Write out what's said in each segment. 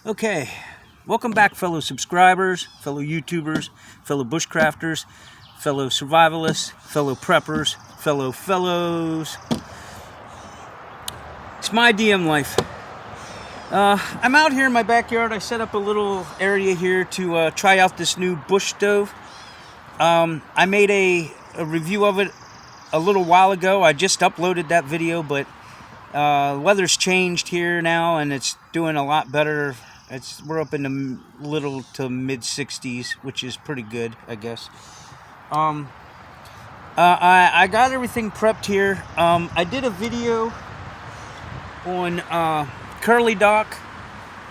Okay, welcome back, fellow subscribers, fellow YouTubers, fellow bushcrafters, fellow survivalists, fellow preppers, fellows. It's my DM life. I'm out here in my backyard. I set up a little area here to try out this new bush stove. I made a review of it a little while ago. I just uploaded that video, but weather's changed here now, and it's doing a lot better. We're up in the little to mid 60s, which is pretty good, I guess. I got everything prepped here. I did a video on curly dock.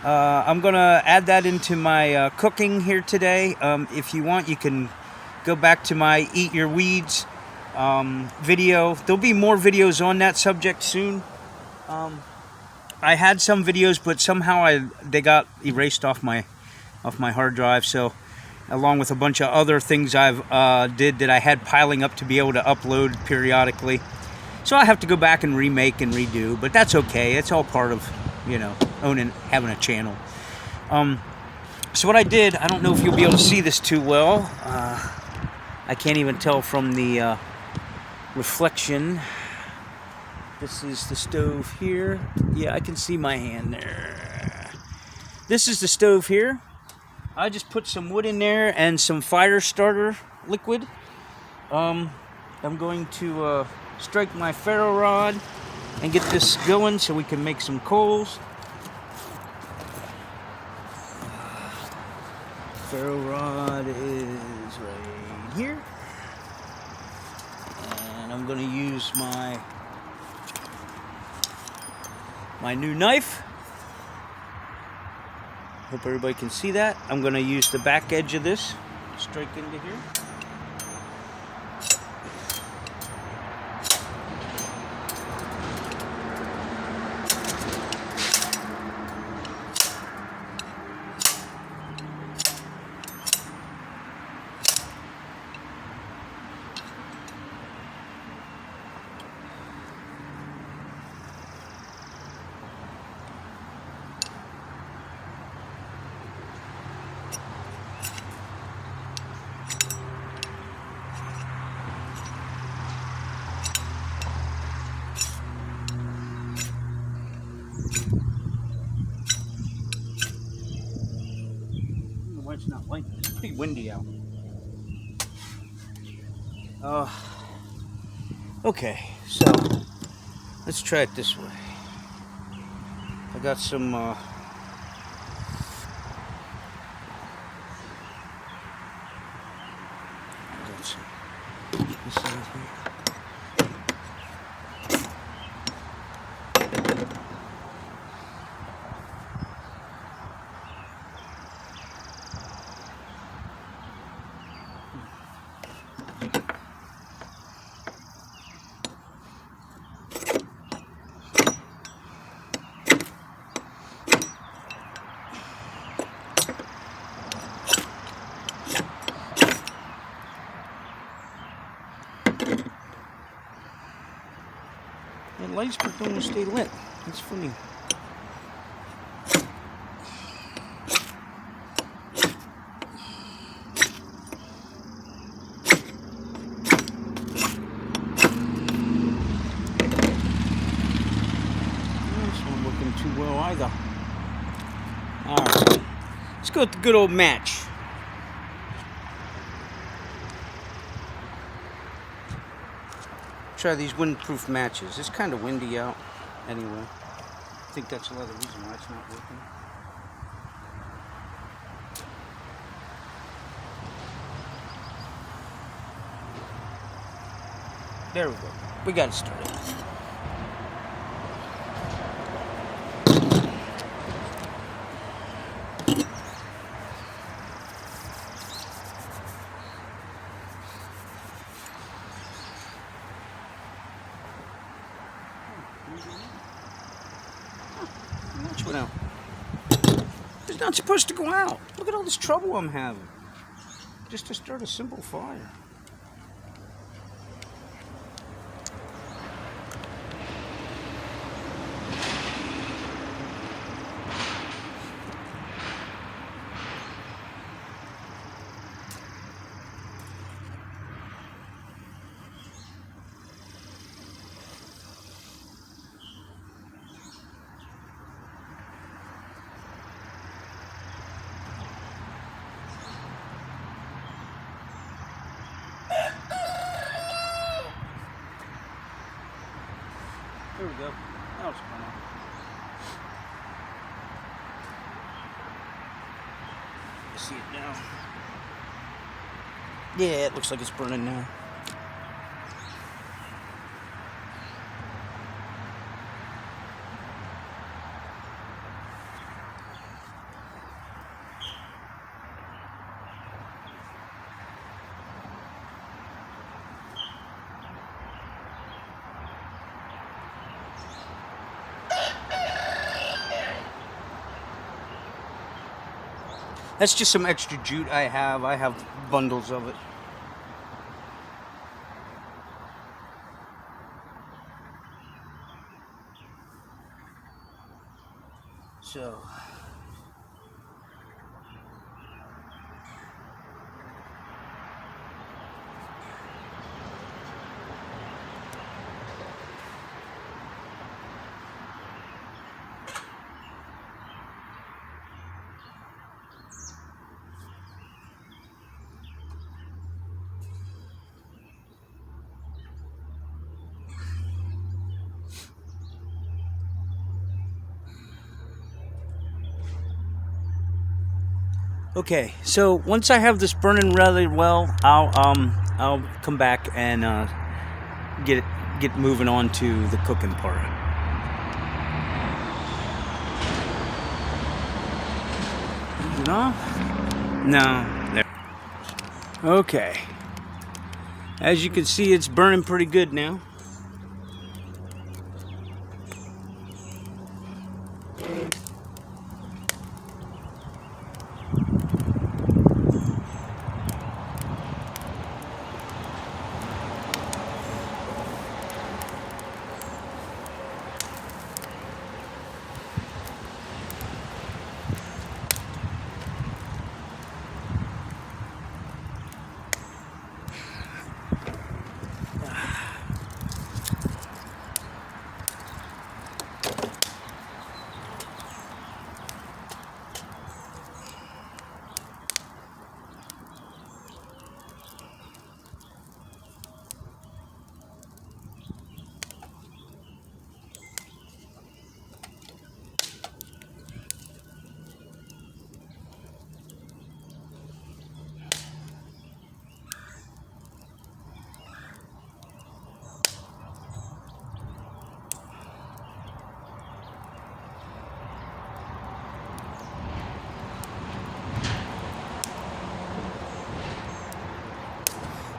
I'm gonna add that into my cooking here today. If you want, you can go back to my Eat Your Weeds video. There'll be more videos on that subject soon. I had some videos, but somehow they got erased off my hard drive. So, along with a bunch of other things I've did that I had piling up to be able to upload periodically, so I have to go back and remake and redo. But that's okay. It's all part of, having a channel. So what I did, I don't know if you'll be able to see this too well. I can't even tell from the reflection. This is the stove here. Yeah, I can see my hand there. This is the stove here. I just put some wood in there and some fire starter liquid. I'm going to strike my ferro rod and get this going so we can make some coals. Ferro rod is right here. And I'm going to use my new knife. Hope everybody can see that. I'm going to use the back edge of this, strike into here. It's not like it. It's pretty windy out. Okay, so let's try it this way. I got some this side here. The lights don't stay lit. It's funny. This one looking too well either. Alright. Let's go with the good old match. Try these windproof matches. It's kind of windy out anyway. I think that's another reason why it's not working. There we go. We got it started. Match went out. It's not supposed to go out. Look at all this trouble I'm having just to start a simple fire. go. Now it's burning. See it now. Yeah, it looks like it's burning now. That's just some extra jute I have. I have bundles of it. So. Okay, so once I have this burning really well, I'll come back and get moving on to the cooking part. Is it off? No. There. Okay. As you can see, it's burning pretty good now.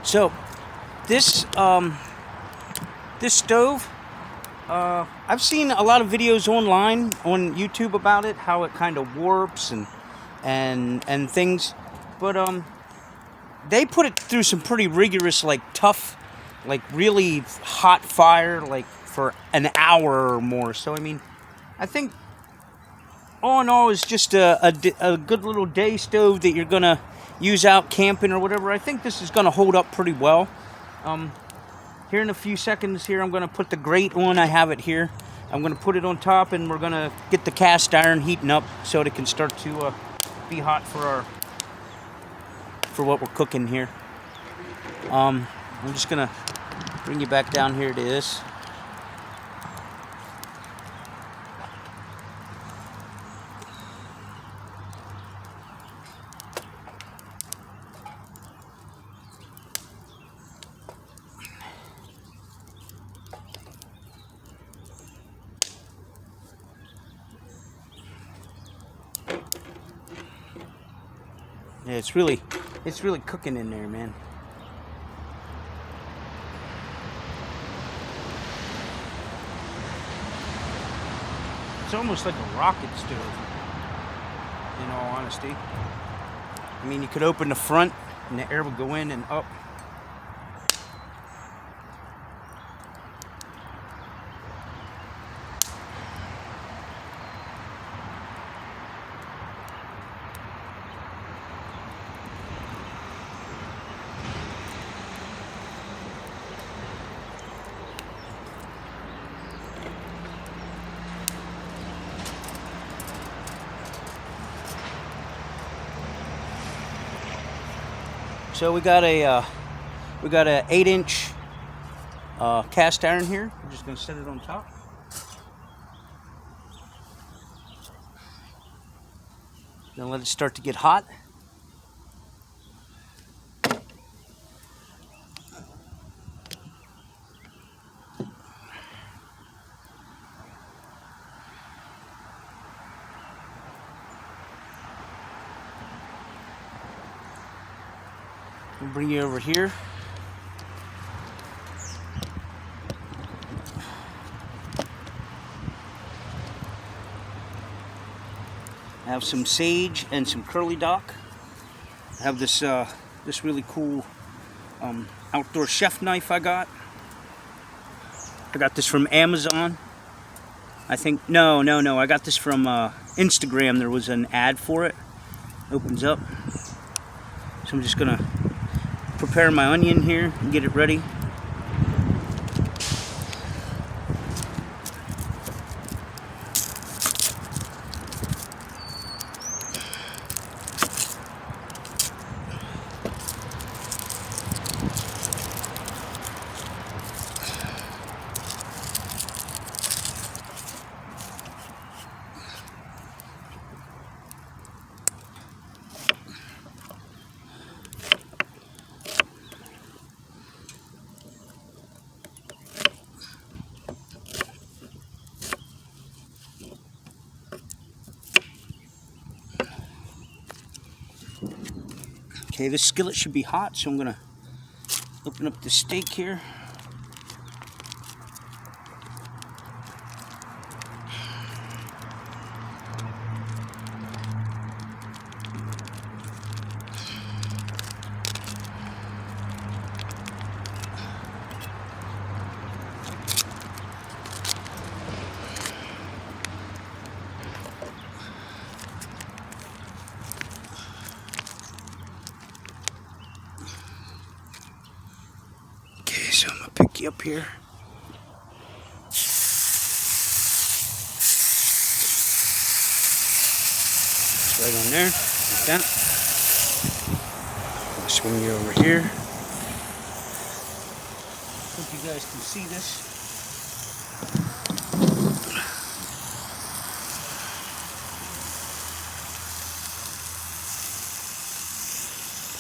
So, this stove, I've seen a lot of videos online on YouTube about it, how it kind of warps and things, but they put it through some pretty rigorous, like tough, like really hot fire, like for an hour or more. So I mean, I think all in all, it's just a good little day stove that you're gonna use out camping or whatever. I think this is gonna hold up pretty well. Here in a few seconds here, I'm gonna put the grate on. I have it here. I'm gonna put it on top, and we're gonna get the cast iron heating up so it can start to be hot for what we're cooking here. I'm just gonna bring you back down here to this. Yeah, it's really cooking in there, man. It's almost like a rocket stove, in all honesty. I mean, you could open the front and the air would go in and up. So we got a 8-inch cast iron here. We're just gonna set it on top. Then let it start to get hot. I'll bring you over here. I have some sage and some curly dock. I have this this really cool outdoor chef knife I got. I got this from Amazon. I think no. I got this from Instagram. There was an ad for it. Opens up. So I'm just gonna prepare my onion here and get it ready. Okay, this skillet should be hot, so I'm gonna open up the steak here. So I'm gonna pick you up here. It's right on there, like that. I'll swing you over here. Hope you guys can see this.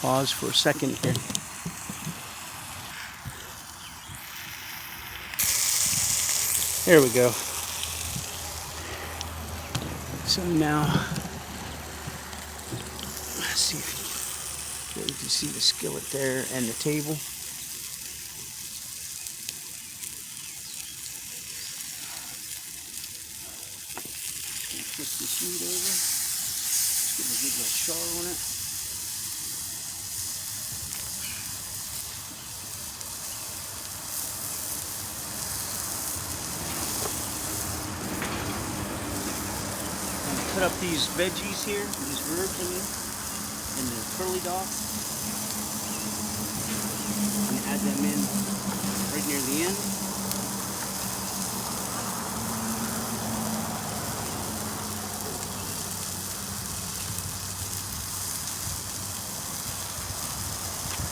Pause for a second here. There we go. So now, let's see if you can see the skillet there and the table. Flip this meat over. Just give it a good little char on it. Cut up these veggies here, these herbs I mean, and the curly dock. I'm going to add them in right near the end.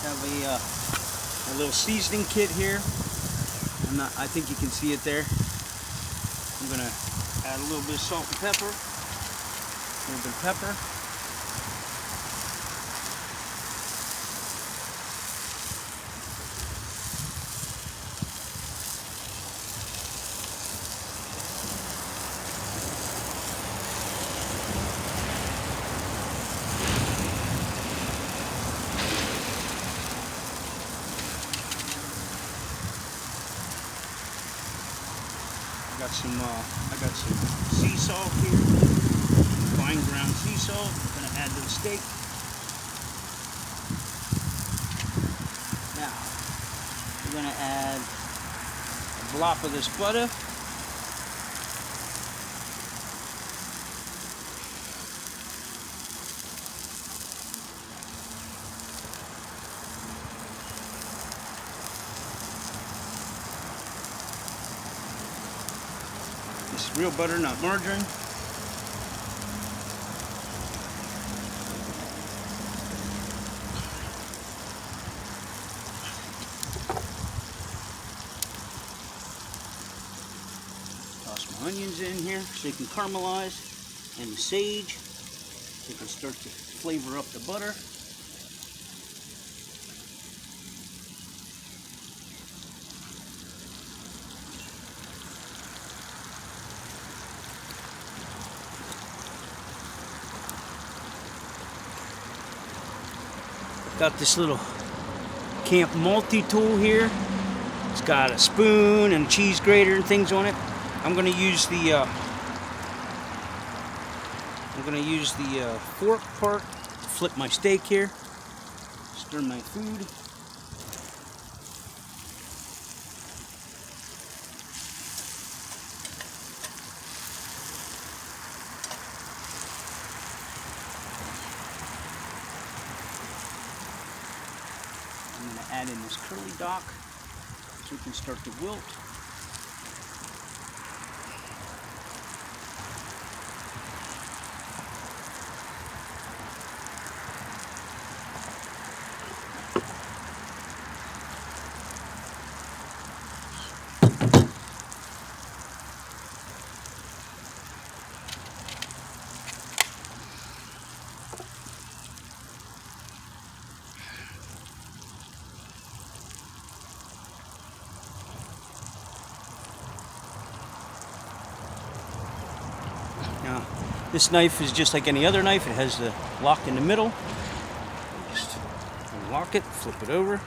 Have a little seasoning kit here. I think you can see it there. I'm going to add a little bit of salt and pepper. A little bit of pepper. I got some sea salt here. Fine ground sea salt. I'm going to add to the steak. Now, we're going to add a blop of this butter. This is real butter, not margarine. Toss my onions in here so they can caramelize, and the sage. So you can start to flavor up the butter. Got this little camp multi-tool here. It's got a spoon and a cheese grater and things on it. I'm going to use the fork part to flip my steak here. Stir my food. I'm going to add in this curly dock so we can start to wilt. Now, this knife is just like any other knife. It has the lock in the middle. Just unlock it, flip it over.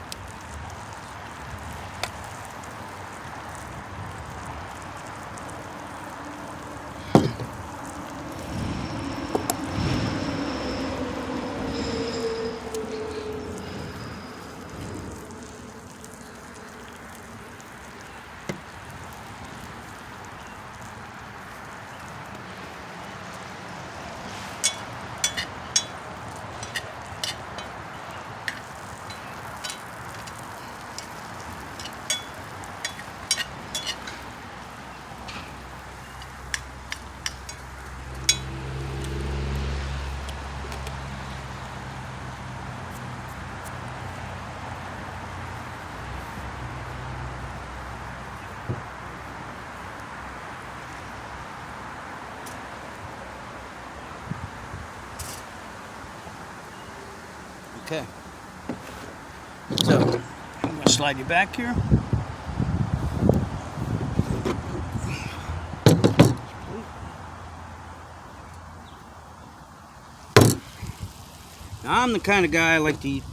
Okay, so I'm going to slide you back here. Now, I'm the kind of guy I like to eat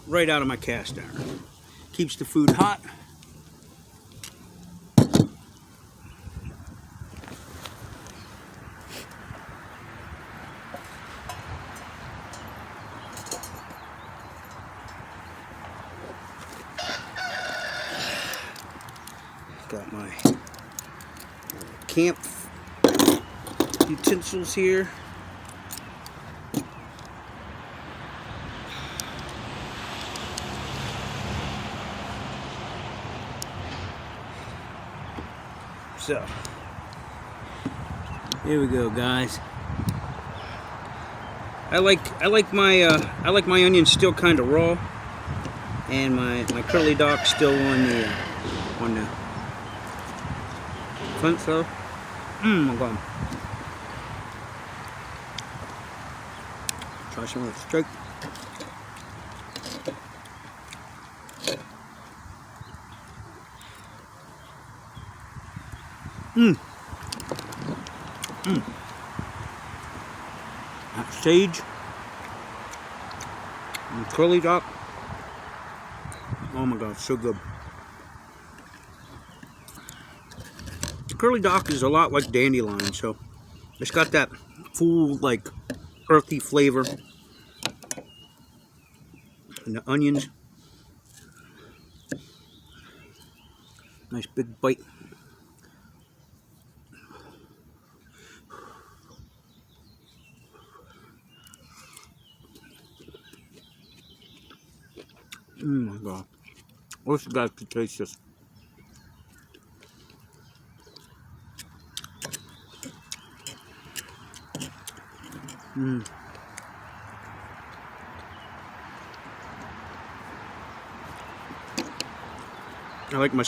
right out of my cast iron. Keeps the food hot. Got my camp utensils here. So, here we go, guys. I like my onions still kind of raw, and my curly dock still on the front. So, my God. Try some of the steak. That sage and curly dock. Oh my God, so good. The curly dock is a lot like dandelion, so it's got that full, like, earthy flavor. And the onions. Nice big bite. Oh my God. I wish you guys could taste this. I like my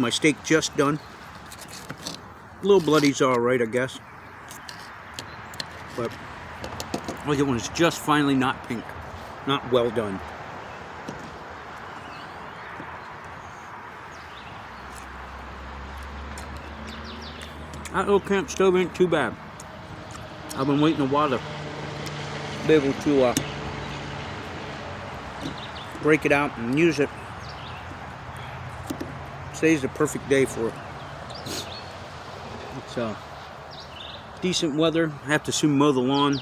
steak just done. A little bloody's alright, I guess. but I like it when it's just finally not pink, not well done. That little camp stove ain't too bad. I've been waiting a while to be able to break it out and use it. Today's the perfect day for it. It's decent weather. I have to soon mow the lawn.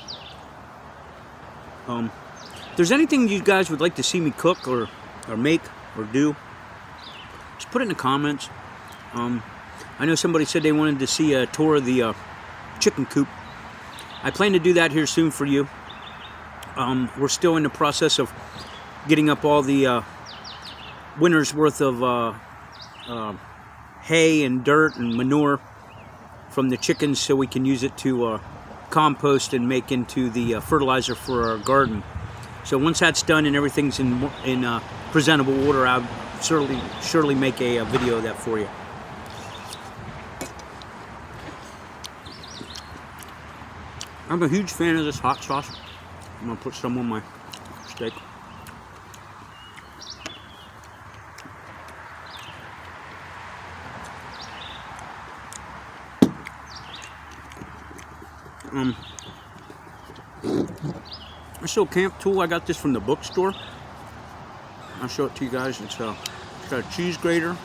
If there's anything you guys would like to see me cook or make or do, just put it in the comments. I know somebody said they wanted to see a tour of the chicken coop. I plan to do that here soon for you. We're still in the process of getting up all the winter's worth of hay and dirt and manure from the chickens so we can use it to compost and make into the fertilizer for our garden. So once that's done and everything's in presentable order, I'll surely make a video of that for you. I'm a huge fan of this hot sauce. I'm gonna put some on my steak. This little camp tool, I got this from the bookstore. I'll show it to you guys. It's got a cheese grater.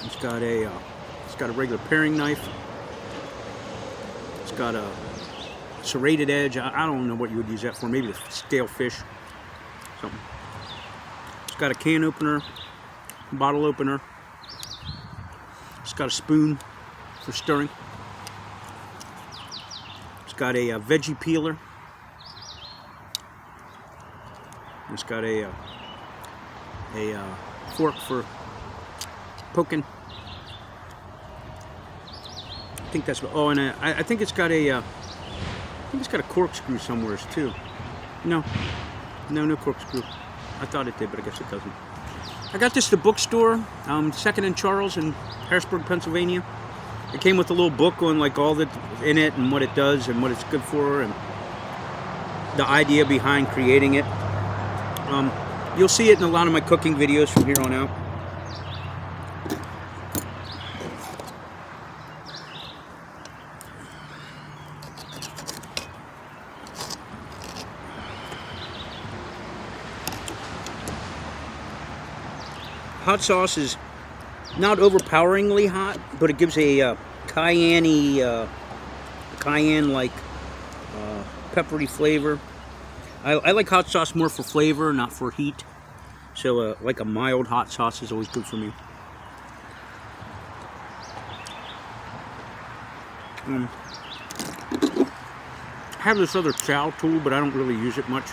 It's got a regular paring knife. It's got a serrated edge. I don't know what you would use that for. Maybe to scale fish. Something. It's got a can opener, bottle opener. It's got a spoon for stirring. It's got a veggie peeler. It's got a fork for poking. I think that's what. Oh, and I think it's got a. I think it's got a corkscrew somewhere too. No corkscrew. I thought it did, but I guess it doesn't. I got this at the bookstore, 2nd and Charles in Harrisburg, Pennsylvania. It came with a little book on like all that's in it and what it does and what it's good for and the idea behind creating it. You'll see it in a lot of my cooking videos from here on out. Hot sauce is not overpoweringly hot, but it gives a cayenne-like peppery flavor. I like hot sauce more for flavor, not for heat. So like a mild hot sauce is always good for me. I have this other chow tool, but I don't really use it much.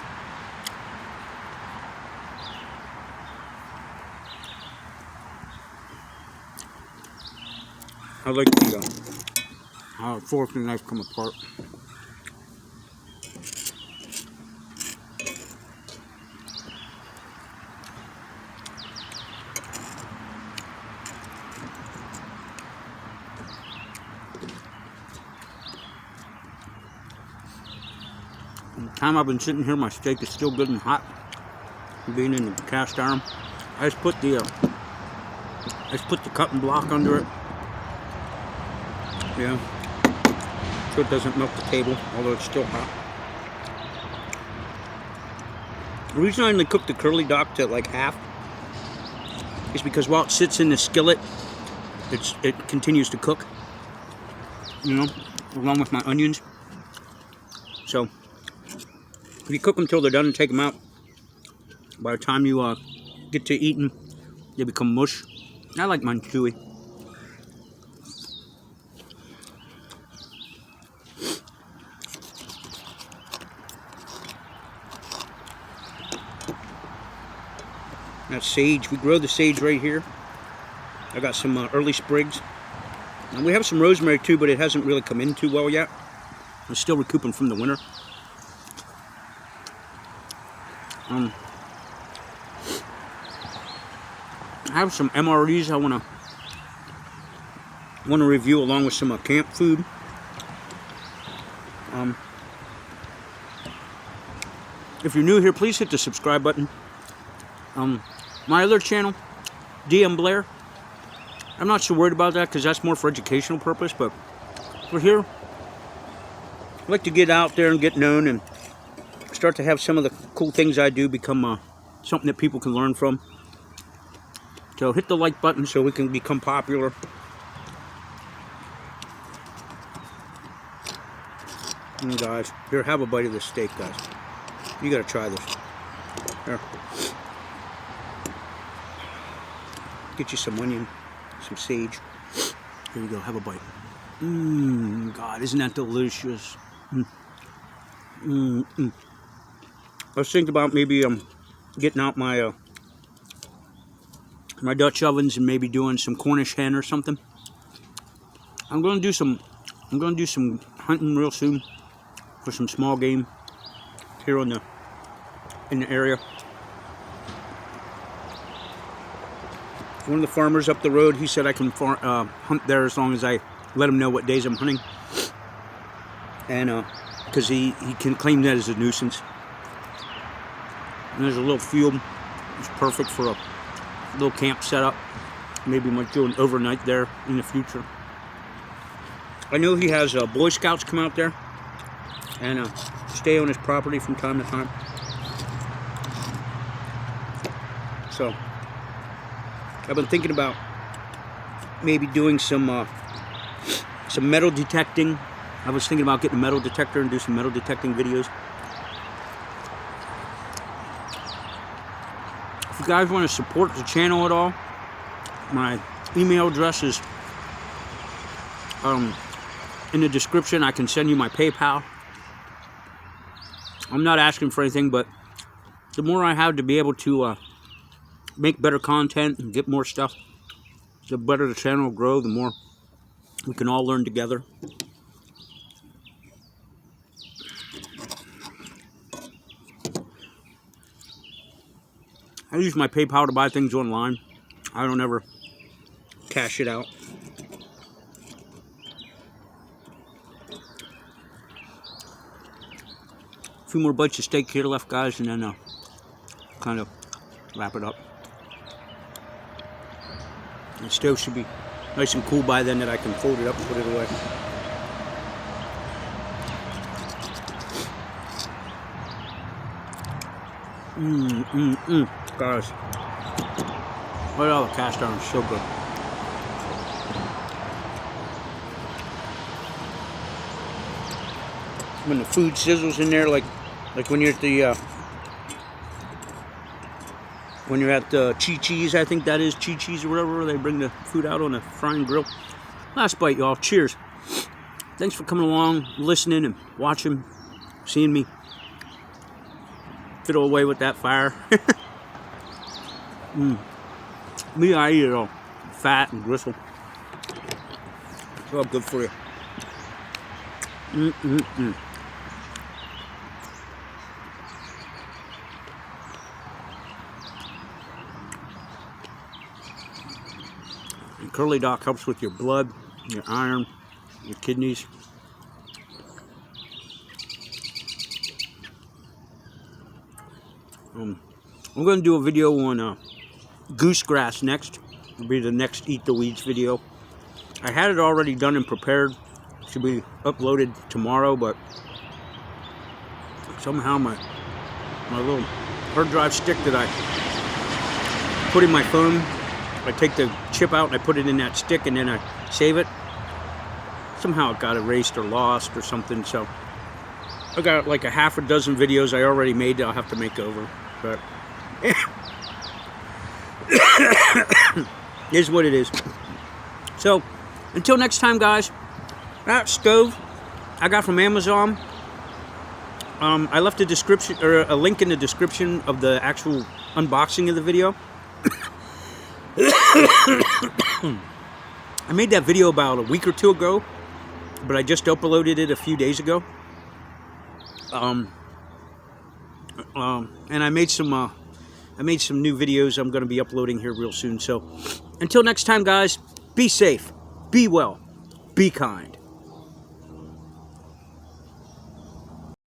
I like the fork and knife come apart. From the time I've been sitting here, my steak is still good and hot. Being in the cast iron, I just put the cutting block under it. Yeah, so it doesn't melt the table, although it's still hot. The reason I only cook the curly dock to like half is because while it sits in the skillet, it continues to cook, you know, along with my onions. So if you cook them till they're done and take them out, by the time you get to eating, they become mush. I like mine chewy. That's sage. We grow the sage right here. I got some early sprigs. And we have some rosemary too, but it hasn't really come in too well yet. I'm still recouping from the winter. I have some MREs I want to review along with some camp food. If you're new here, please hit the subscribe button. My other channel, DMBLAIR, I'm not so worried about that because that's more for educational purpose, but for here, I like to get out there and get known and start to have some of the cool things I do become something that people can learn from. So hit the like button so we can become popular. And guys, here, have a bite of this steak, guys. You gotta try this. Here. Get you some onion, some sage. Here you go, have a bite. God, isn't that delicious? I was thinking about maybe getting out my my Dutch ovens and maybe doing some Cornish hen or something. I'm gonna do some hunting real soon for some small game here in the area. One of the farmers up the road, he said I can hunt there as long as I let him know what days I'm hunting, and because he can claim that as a nuisance. And there's a little field. It's perfect for a little camp setup. Maybe might do an overnight there in the future. I know he has Boy Scouts come out there and stay on his property from time to time. So I've been thinking about maybe doing some metal detecting. I was thinking about getting a metal detector and do some metal detecting videos. If you guys want to support the channel at all, my email address is in the description. I can send you my PayPal. I'm not asking for anything, but the more I have to be able to make better content and get more stuff, the better the channel will grow, the more we can all learn together. I use my PayPal to buy things online. I don't ever cash it out. A few more bites of steak here left, guys, and then kind of wrap it up. The stove should be nice and cool by then that I can fold it up and put it away. Guys, look at all the cast iron, so good. When the food sizzles in there, like when you're at the Chi-Chi's, I think that is Chi-Chi's or whatever, they bring the food out on a frying grill. Last bite, y'all. Cheers. Thanks for coming along, listening and watching, seeing me fiddle away with that fire. Me, I eat it all. Fat and gristle. It's all good for you. And Curly Doc helps with your blood, your iron, your kidneys. I'm going to do a video on goosegrass next. It'll be the next Eat the Weeds video. I had it already done and prepared. Should be uploaded tomorrow, but somehow my little hard drive stick that I put in my phone, I take the chip out and I put it in that stick and then I save it. Somehow it got erased or lost or something, so I got like a half a dozen videos I already made that I'll have to make over. But is what it is. So until next time, guys, that stove I got from Amazon. I left a description or a link in the description of the actual unboxing of the video. I made that video about a week or two ago, but I just uploaded it a few days ago. And I made some new videos I'm going to be uploading here real soon. So until next time, guys, be safe, be well, be kind.